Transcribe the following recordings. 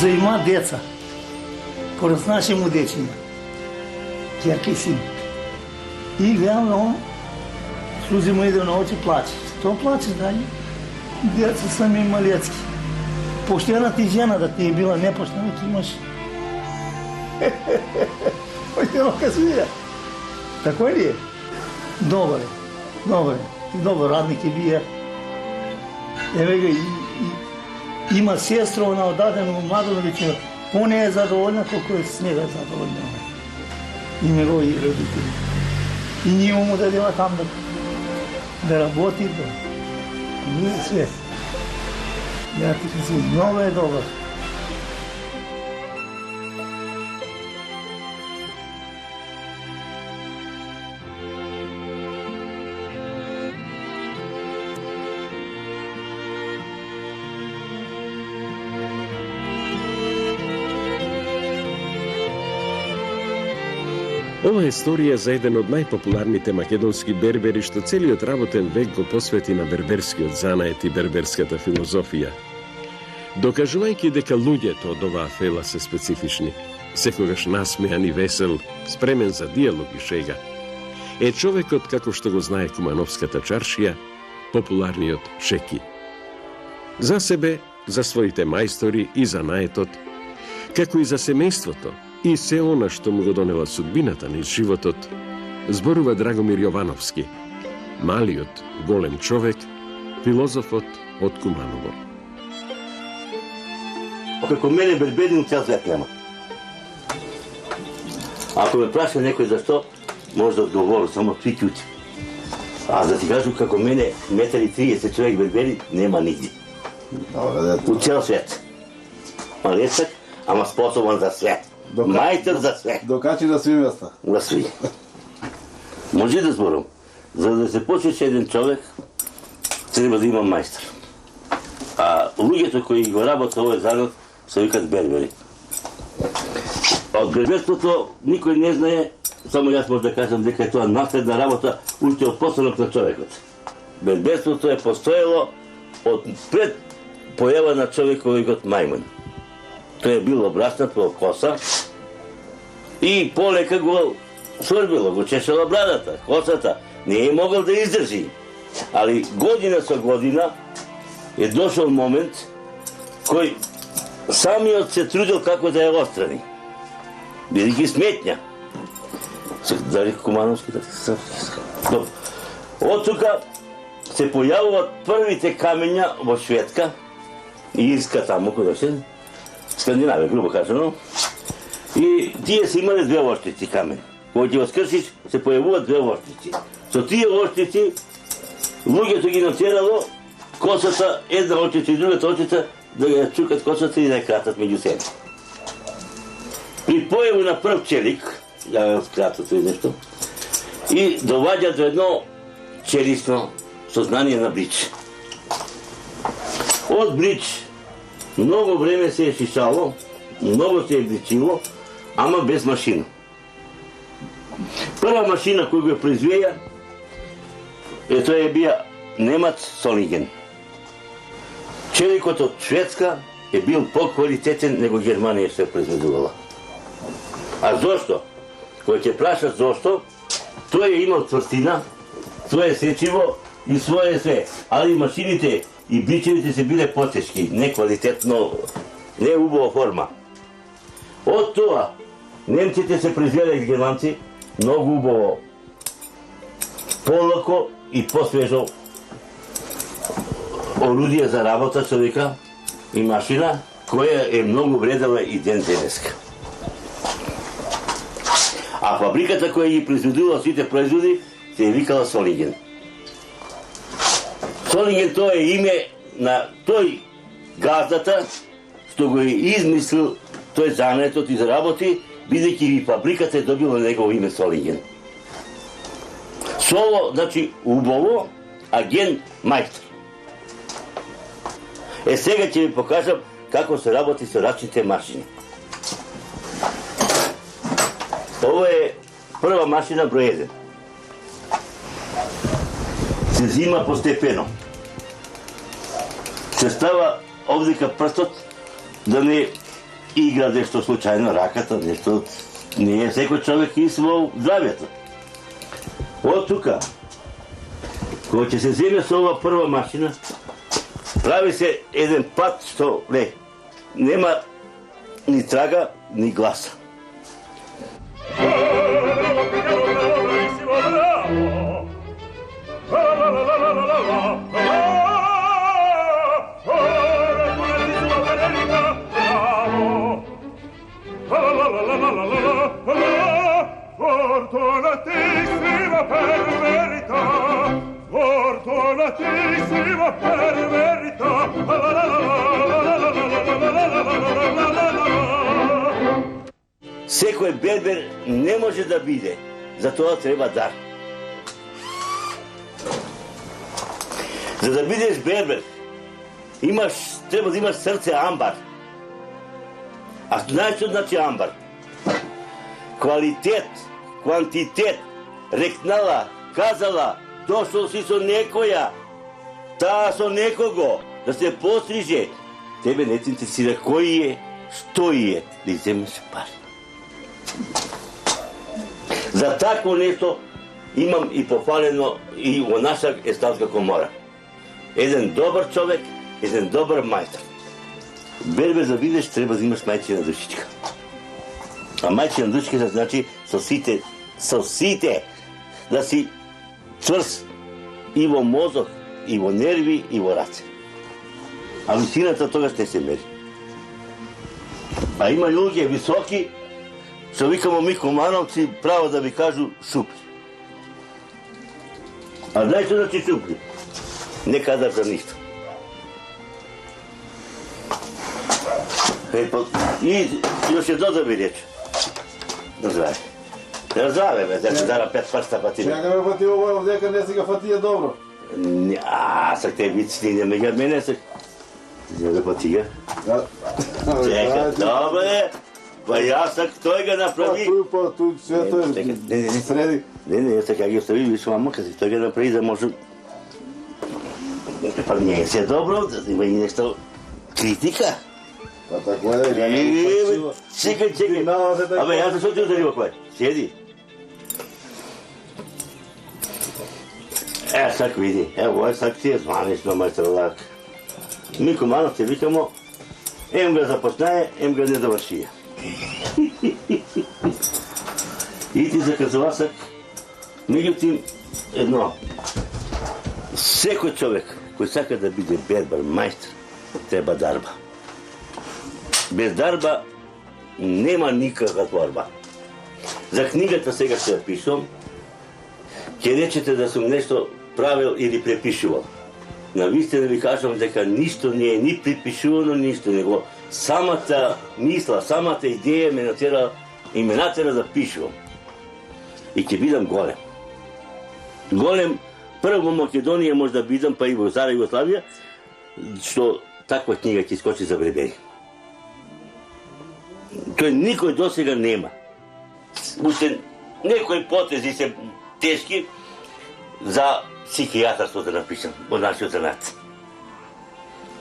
за има деца, поред наши му дечи има, керка и син. И гледам на он, слузи му иде на очи, плаче. То плаче, да, деца са ми малецки. Поштена ти жена да ти е била непоштена, ти имаш. Поштено късвия. Тако ли е? Добре, добре. Добър радник е бия. Еве га, има сестра на отдадено младоличе, поне е задоволна, колко е с нега задоволна. И негови родители. И ние му дадема там да работи, да. Ние sve. Ja ti kažem, mnogo je dobar. Ова е историја за еден од најпопуларните македонски бербери што целиот работен век го посвети на берберскиот занает и берберската филозофија. Докажувајќи дека луѓето од оваа фела се специфични, секогаш насмеан и весел, спремен за диалог и шега, е човекот, како што го знае Кумановската чаршија, популарниот Шеки. За себе, за своите мајстори и занаетот, како и за семејството, и се она што му го донела судбината низ животот, зборува Драгомир Јовановски, малиот, голем човек, филозофот од Куманово. Како мене берберин цел свет нема. Ако ме праша некој зашто, може да одговорам, само три ќути. А да ти кажу како мене 1,30 м човек бербери нема нигде. У цел свет. Малецак, ама способен за свет. Мајстор за све. Докачи на сви места. На сви. Може да зборам. За да се почне еден човек, треба да има мајстор. А луѓето кои го работат овој занат се викат бербери. Од берберството никој не знае, само јас може да кажам дека е тоа наследна работа уште од постанок на човекот. Берберството е постоело од пред појава на човековиот мајмун. Тој е бил обраснат во коса и полека го сорбило, го чешала брадата, косата. Не е могол да издржи. Али година со година е дошол момент кој самиот се трудил како да ја отстрани. Бидејќи сметња. Дали Кумановски да се... Од тука се појавуваат првите камења во Шведска и Ирска таму кој се Скандинавија, грубо кажано. И тие се имале две оштици камен. Кога ќе го скршиш, се појавуваат две оштици. Со тие оштици, луѓето ги натерало косата, една оштица и другата оштица, да ја чукат косата и да ја кратат меѓу себе. При појаву на прв челик, ја скратото и нешто, и доваѓа до едно челисно сознание на брич. Од брич много време се е шишало, много се е бричило, ама без машина. Прва машина која го произвеја, тоа е бија немац Солинген. Челикот од Шведска е бил по-квалитетен него Германија се произведувала. А зошто? Кој ќе прашат зошто, тој е имал цврстина, тој е сечиво и своје све. Али машините и бричевите се биле потешки, неквалитетно, не убава форма. Од тоа, немците се произвеле из германци многу убаво, полако и посвежо орудие за работа човека и машина, која е многу вредела и ден денеска. А фабриката која ги произведува сите производи се викала Солинген. Солинген тоа е име на тој газдата што го е измислил тој занетот и заработи, бидејќи и фабриката е добила негово име Солинген. Соло, значи убаво, а ген мајстор. Сега ќе ви покажам како се работи со рачните машини. Ова е прва машина број 1. Се зима постепено. Се става овдека прстот да не igra nešto slučajno rakata, nešto nije sveko čovjek ismo zdravjeto. Od tuka, ko će se zemlja sa ova prva mašina, pravi se jedan pat što nema ni traga, ni glasa. Fortunatissima per verità, fortunatissima per verità. Всекој бербер не може да биде, затоа треба дар. За да бидеш бербер, треба да имаш срце амбар. А знаеш што значи амбар? Квалитет, квантитет, рекнала, казала, дошол си со некоја, таа со некого, да се постриже. Тебе не те интересира кој е, што е, да иземеш пари. За такво нешто имам и пофалено и во наша есталска комора. Еден добар човек, еден добар мајстор. Бербер за видеш треба да имаш мајчина душичка. А мајчина душичка значи со сите, да си цврс и во мозок, и во нерви, и во раце. А висината тога ще се мери. А има луѓе високи, што викамо ми комановци, право да ви кажу шупли. А знаеш што значи шупли? Не кадар за ништо. И još jedno da mi reći. Ne zdravе, бе, да се дара 5 прста патина. Чакаме пати ово, дека не си ga фатија добро. Сак те вици, не ме гад мене сак. Зеле патија. Чека, добре. Па јас сак тој га направи. Па ту све тој среди. Не, така ги остави, виж мама, kasi тој га направи да може... Па не е се добро, да има и нешто критика. Па тако е, Чекай. Абе, јас не сум ти ударил кој. Седи. Сак види. Ево, сак ти е званично, мајстор Лак. Ми комановци викамо, ем га започнае, ем га не завршија. И ти заказува сак. Меѓутим, едно. Секој човек кој сака да биде бербар, мајстор, треба дарба. Без дарба нема никаква творба. За книгата сега што ја пишувам, ќе речете да сум нешто правил или препишувал. На вистина ви кажам дека ништо не е ни припишувано, ништо, него самата мисла, самата идеја ме натера да пишувам. И ќе бидам голем. Голем, прво во Македонија може да бидам, па и во Стара Југославија, што таква книга ќе скочи за бребери. Тој никој досега нема. Уште некои потези се тешки за психијатарство да напишам од нашиот занат.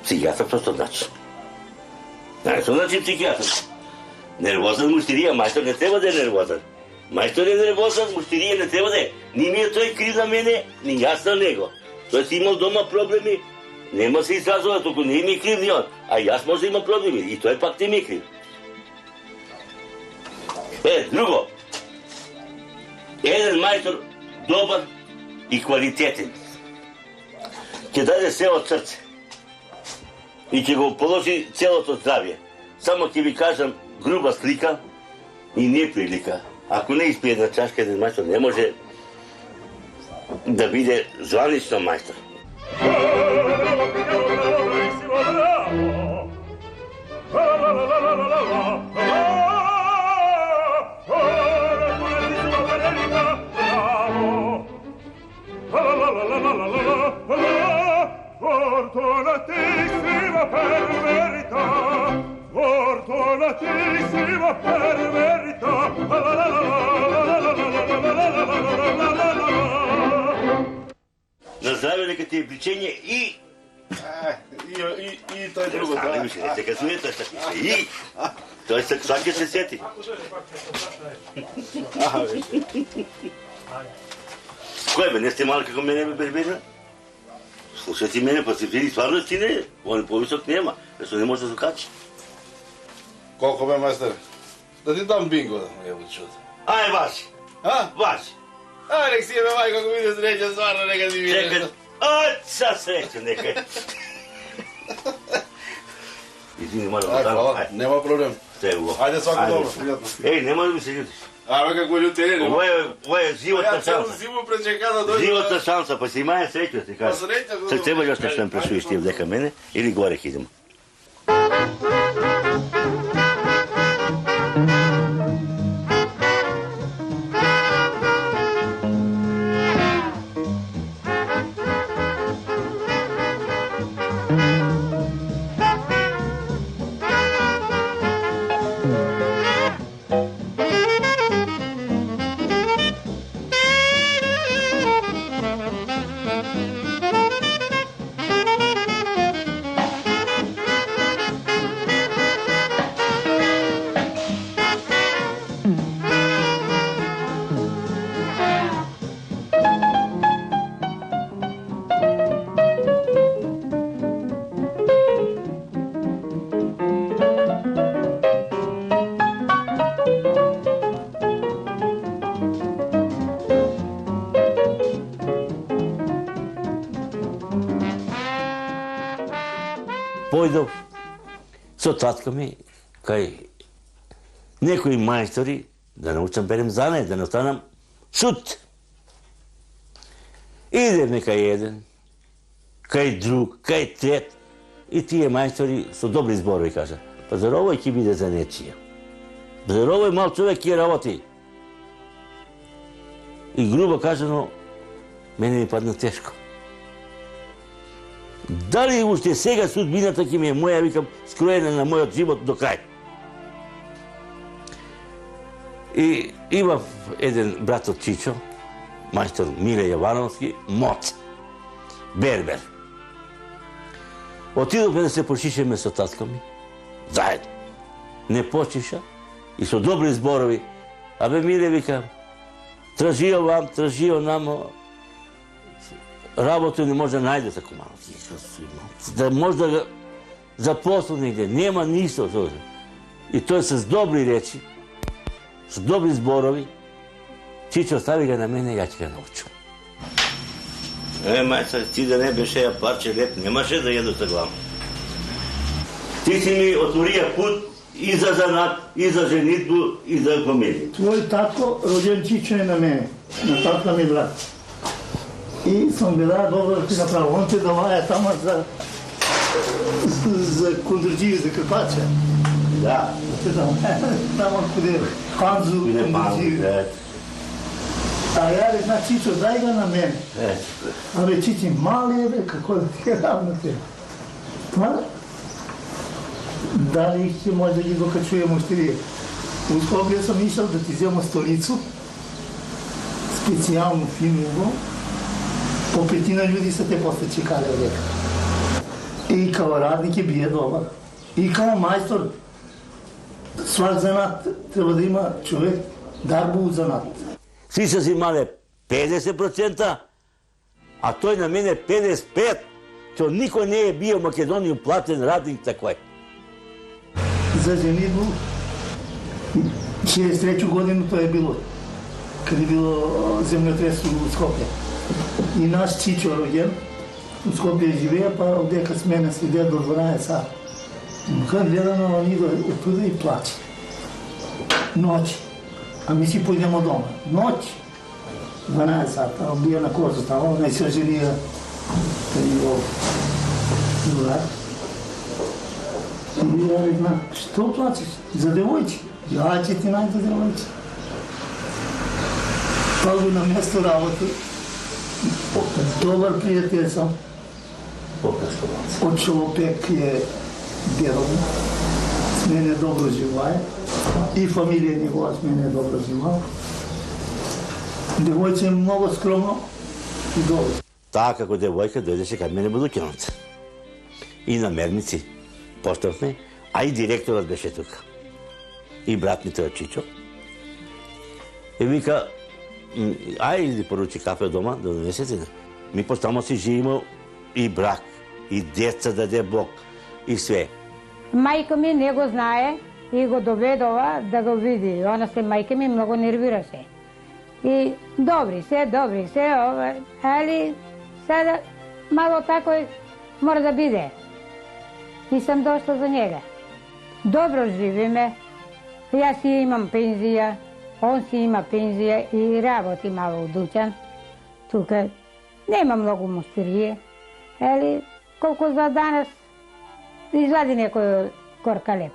Психијатарство што значи? Знаеш што значи психијатарство? Нервозен муштирија, мајстор не треба да е нервозен. Мајстор е нервозен, муштирија не треба да е. Ни ми е тој крив на мене, ни јас на него. Тој си имал дома проблеми, нема се изразува, току не ми е крив ни он. А јас може да имам проблеми, и тој пак не ми е крив. Друго. Еден мајстор добар и квалитетен ќе даде се од срце и ќе го положи целото здравје. Само ќе ви кажам груба слика и неприлика. Ако не испие една чашка, еден мајстор не може да биде званично мајстор. Fortunatissima per verità, fortunatissima per verità. На здраве, нека ти е влечение и И той друго, Стане да. ми се, не се късуе, той ще пише. И! Той всяка се сети. Кой бе, не сте мали како мене бе бербежа? Слушайте мене, па си види, стварно ти не, он повисок нема, защото не може да се качи. Колко бе, майстер? Да ти дам бинго, да ме чуд. Ай, ваши, А? ваши. А, нек си бе, майко, ако види среća, стварно, нека ти види. Чекай, са среća некaj. Извини, може да Ай, дам. хвала, нема проблем. Тегло. Ајде, свако добро, пријатно. Ей, нема да ми се ljutiš. Абе, како љутење, нема. Ovo je životna Ја целу šansa. зиму пречека да дојде. Životna šansa, pa si imaje sreću, ti Па kažem. среќа, Sad treba još nešto nam presuješ ti ovdje mene ili gore idemo. Појдов со татко ми кај некои мајстори да научам берем занае, да не останам шут. Идеме кај еден, кај друг, кај трет, и тие мајстори со добри зборови кажа, па зар овој ќе биде за нечија? Зар овој мал човек ќе работи? И грубо кажано, мене ми падна тешко. Дали уште сега судбината ќе ми е моја, викам, скроена на мојот живот до крај. И имав еден брат од Чичо, мајстор Миле Јовановски, моц, бербер. Отидовме да се почишеме со татко ми, заедно. Не почиша и со добри зборови. Абе, Миле, викам, тражио вам, тражио намо, работа не може да најде тако мало. Да може да го запосла негде. Нема ништо. И тој с добри речи, с добри зборови, Чичо стави ga на мене, ја ќе ga научам. Мајца, ти да не беше ја парче леп, немаше да једу за главно. Ти си ми отворија пут и за занат, и за женитбу, и за фамилија. Твој татко, роđен Чичо е на мене, на татка ми брат. И съм била добро да ти направил. Он те даваја тамо за кондрџиви, за крпача. Да. Те даваја тамо куде Ханзу кондрџиви. А ја рекна, Чичо, дај го на мене. Абе, Чичи, мали е, бе, како да ти дам на тебе. Па, дали ќе може да ги докачуем уште. У Скопје сам ишал да ти взема столицу, специјално филмово, по 5 ljudi са те после чекали овдека. И као радник е бие добар. И као мајстор, свак занат треба да има човек дарбу од занат. Сви са си мале 50%, а тој на мене 55%. Што никој не е био Македонија платен радник такој. За женитбу, 63 годину тоа е било, каде било земјотрес у Скопје. И наш Чичо роѓен, у Скопје живеа, па овдека с мене седеа до 12 сата. Кога гледано, он иде оттуда и плаче. Ноќи. А ми си појдемо дома. Ноќи. 12 сата, он бија на козата, он се женија кај него друга. И ја рекна, што плачеш? За девојче. Ја ќе ти најде девојче. Па го на место работа. Добар пријател сам. Од Челопек е дедо му. С мене добро живее. И фамилија негова с мене добро живее. Девојче е многу скромно и добро. Таа како девојка дојдеше кај мене во Лукјановци. и намерници поставме, а и директорот беше тука. И брат ми тоа Чичо. И вика, ај да поручи кафе дома, да донесете. Ми постамо си живееме и брак, и деца даде Бог, и све. Мајка ми не го знае и го доведова да го види. Она се мајка ми многу нервираше. И добри се, али сега мало тако мора да биде. И сам дошла за njega. Добро живеме. Јас си имам пензија, он си има пензија и работи мало у дуќан. Тука нема многу мустерije, али колку за данас излади некој корка леп.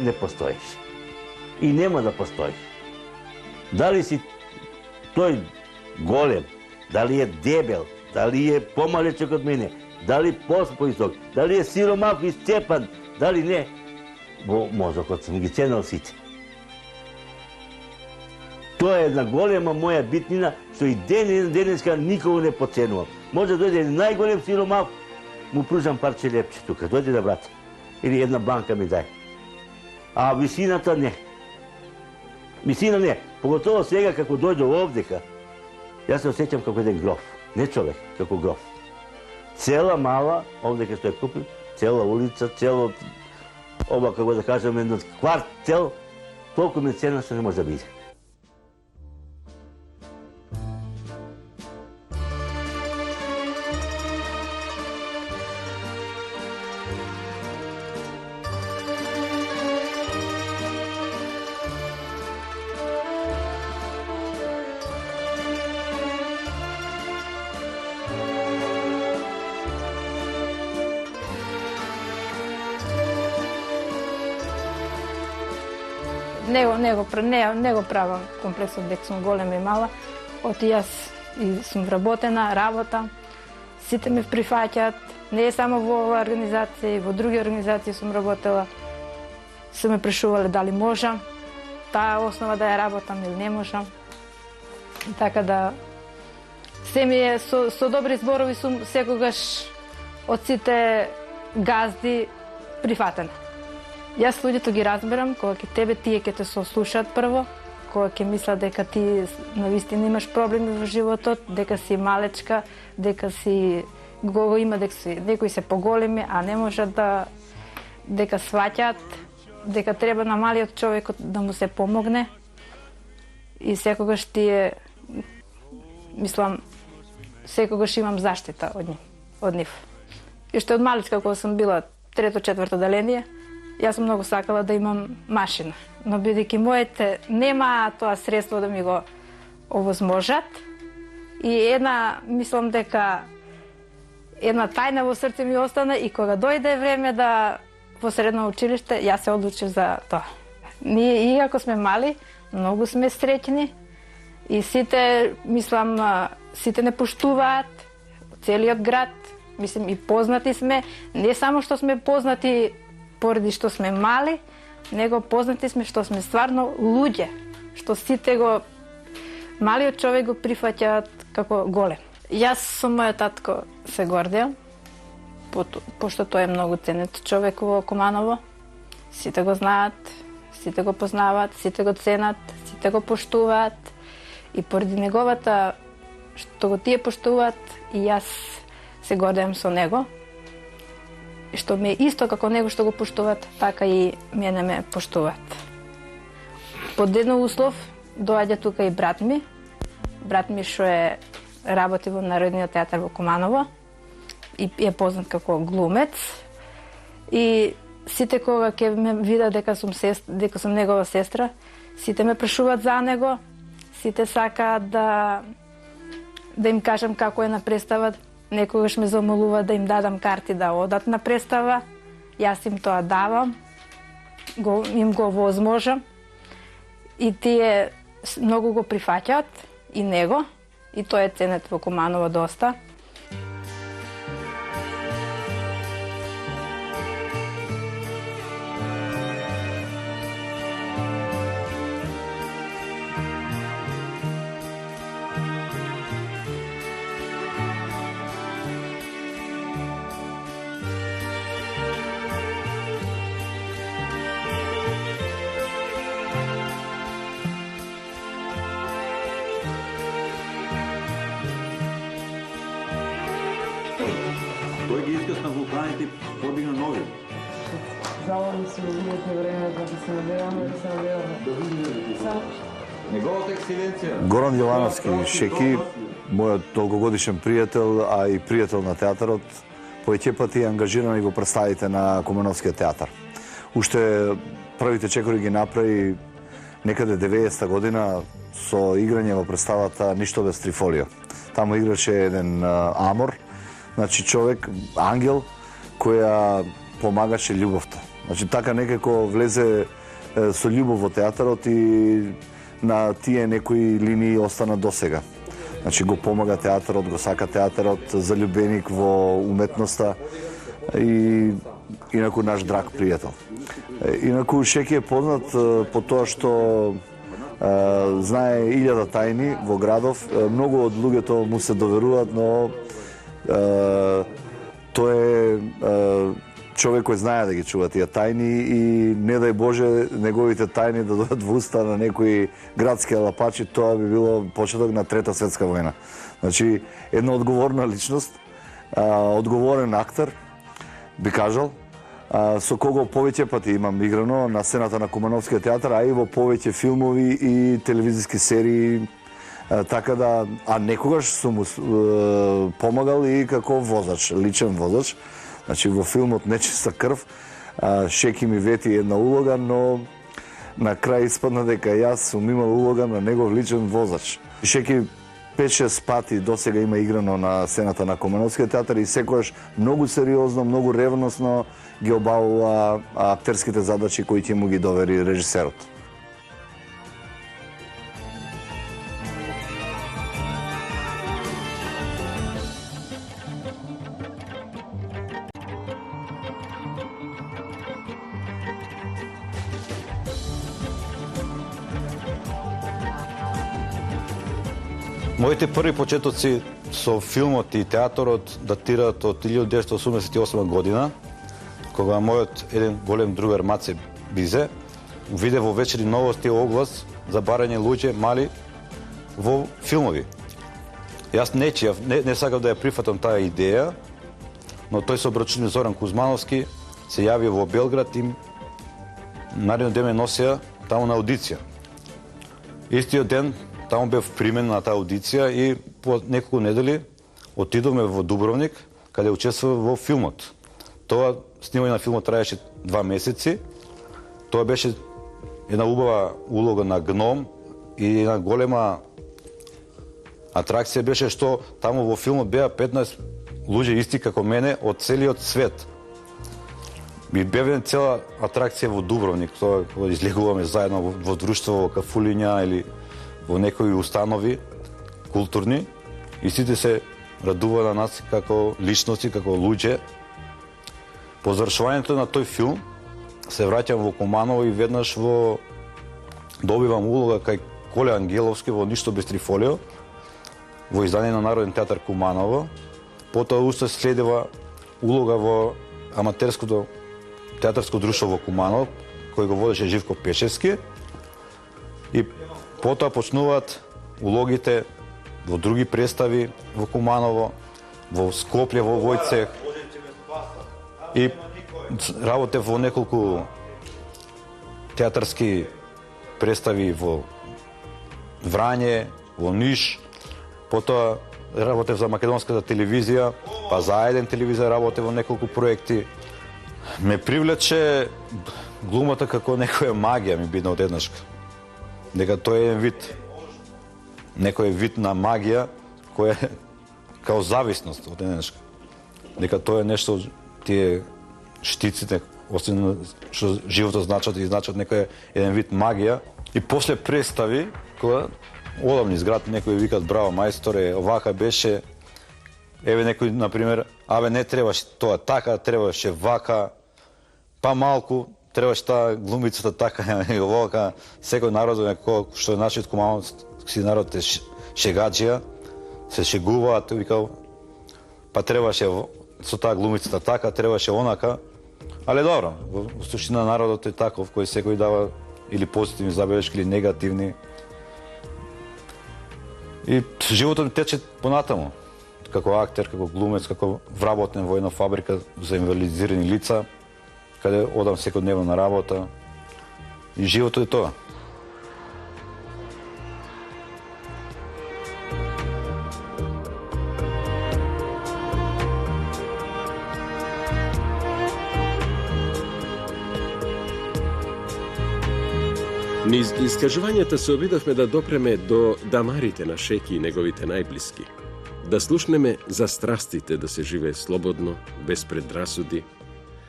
Не постоиш. И нема да постоиш. Дали си тој голем, дали е дебел, дали е помалечок од мене, дали поспоисок, дали е сиромах и сцепан, дали не, во мозокот сум ги ценал сите. Тоа е една голема моја битнина, што и денеска никого не поценувам. Може да дојде најголем сиромах, му пружам парче лепче тука, дојде да брата. Или една банка ми дај. А висината не. Висина не. Поготово сега како дојде овдека, јас се осеќам како еден гроф. Не човек, како гроф. Цела мала, овдека што ја купим, цела улица, цело, ова како да кажем, едно квартел, толку ме цена што не може да биде. Не го правам комплексот дека сум голема и мала. Оти јас и сум вработена, работам, сите ме прифаќаат, не е само во оваа организација, и во други организации сум работела. Се ме прашувале дали можам, таа основа да ја работам или не можам. Така да, се ми е со добри зборови сум секогаш од сите газди прифатена. Јас луѓето ги разберам, кога ќе тебе тие ќе те сослушаат прво, кога ќе мислат дека ти навистина имаш проблеми во животот, дека си малечка, дека си го има, дека си некои се поголеми, а не можат дека сваќаат, дека треба на малиот човек да му се помогне. И секогаш тие, мислам, секогаш имам заштита од нив. И што од малечка кога сум била трето-четврто деление, јас сум многу сакала да имам машина, но бидејќи моите нема тоа средство да ми го овозможат, и мислам дека една тајна во срце ми остана, и кога дојде време да во средно училиште, јас се одлучив за тоа. Ние, иако сме мали, многу сме среќни и сите, мислам, сите не поштуваат, целиот град, мислам, и познати сме, не само што сме познати поради што сме мали, него познати сме што сме стварно луѓе, што сите го, малиот човек го прифаќаат како голем. Јас со мојот татко се гордеам, пошто тој е многу ценет човек во Куманово. Сите го знаат, сите го познаваат, сите го ценат, сите го поштуваат, и поради неговата, што го тие поштуваат, и јас се гордеам со него, што ме исто како него што го поштуваат, така и мене ме поштуваат. Под едно услов доаѓа тука и брат ми што работи во Народниот театар во Куманово и е познат како глумец. И сите кога ќе ме видат дека сум негова сестра, сите ме прашуваат за него, сите сакаат да им кажам како е на представа. Некогаш ме замолува да им дадам карти да одат на представа. Јас им тоа давам, им го возможам. и тие многу го прифаќаат и него, и тој е ценет во Куманово доста. Тој ги искасна вулканите и подигна нови. Заводи се луѓето времето да се надеваме. Неговата ексцеленција. Горан Јовановски, Шеки, мојот долгогодишен пријател, а и пријател на театарот, повеќе пати ангажиран и во представите на Кумановскиот театар. Уште првите чекори ги направи некаде 90-та година со играње во представата Ништо без Трифолио. Таму играше еден Амор, значи човек, ангел, која помагаше љубовта. Значи така некако влезе со љубов во театарот и на тие некои линии остана досега. Значи го помага театарот, го сака театарот, заљубеник во уметноста и инаку наш драг пријател. Инаку Шеки е познат по тоа што знае 1000 тајни во градов. Многу од луѓето му се доверуваат, но тој е човек кој знае да ги чува тие тајни и не дај Боже неговите тајни да дојдат во уста на некои градски алапачи, тоа би било почеток на Трета светска војна. Значи, една одговорна личност, одговорен актер, би кажал, со кого повеќе пати имам играно на сцената на Кумановскиот театар, а и во повеќе филмови и телевизиски серии, така да, а некогаш сум му помагал и како возач, личен возач. Значи во филмот Нечиста крв Шеки ми вети една улога, но на крај испадна дека јас сум имал улога на негов личен возач. Шеки 5-6 пати досега има играно на сцената на Кумановскиот театар и секогаш многу сериозно, многу ревносно ги обавува актерските задачи кои ќе му ги довери режисерот. Моите први почетоци со филмот и театарот датираат од 1988 година, кога мојот еден голем другар Маце Бизе виде во вечери новости оглас за барање луѓе мали во филмови. Јас не сакав да ја прифатам таа идеја, но тој со обрачуни Зоран Кузмановски се јави во Белград и нареден ден ме носија таму на аудиција. Истиот ден таму бев примен на таа аудиција и по неколку недели отидовме во Дубровник, каде учествував во филмот. Тоа снимање на филмот траеше 2 месеци. Тоа беше една убава улога на гном и една голема атракција беше што таму во филмот беа 15 луѓе исти како мене од целиот свет. Би беве цела атракција во Дубровник, тоа кога излегуваме заедно во друштво, во кафулиња или во некои установи културни и сите се радува на нас како личности, како луѓе. По завршувањето на тој филм се враќам во Куманово и веднаш добивам улога кај Коле Ангеловски во Ништо без Трифолио во издание на Народен театар Куманово. Потоа уште следева улога во аматерското театарско друштво во Куманово, кој го водеше Живко Пешевски. И потоа почнуваат улогите во други представи во Куманово, во Скопје, во Војцех. И работев во неколку театарски представи во Врање, во Ниш. Потоа работев за македонската телевизија, па за А1 телевизија работев во неколку проекти. Ме привлече глумата како некоја магија ми бидна одеднашка. Дека тој е еден вид, некој вид на магија која е као зависност од еднашка. Дека тоа е нешто, тие штиците, освен што животот значат и значат некој еден вид магија, И после представи, кога одам низ град, некои викат браво мајсторе, овака беше, еве некој, например, абе не требаше тоа така, требаше вака, па малку, требаше таа глумицата така и овака, секој народ, што е нашиот кумановски народ е шегаджија, се шегуваат, викал, па требаше со таа глумицата така, требаше онака, але добро, во суштина народот е таков, кој секој дава или позитивни забелешки, или негативни. И животот тече понатаму. Како актер, како глумец, како вработен во една фабрика за инвалидизирани лица, каде одам секојдневно на работа. И животот е тоа. Низ искажувањата се обидовме да допреме до дамарите на Шеки и неговите најблиски. Да слушнеме за страстите да се живее слободно, без предрасуди,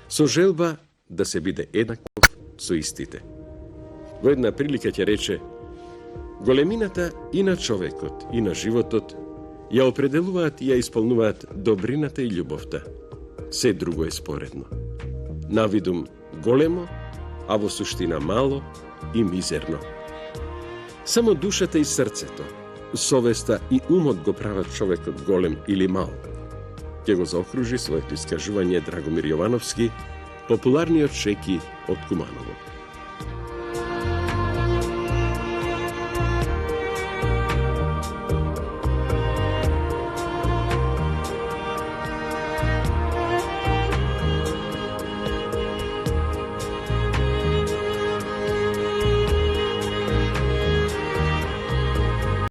со желба да се биде еднаков со истите. Во една прилика ќе рече: големината и на човекот, и на животот ја определуваат и ја исполнуваат добрината и љубовта. Се друго е споредно. Навидум големо, а во суштина мало и мизерно. Само душата и срцето, совеста и умот го прават човекот голем или мал. Ќе го заокружи своето искажување Драгомир Јовановски, популарниот Шеки од Куманово.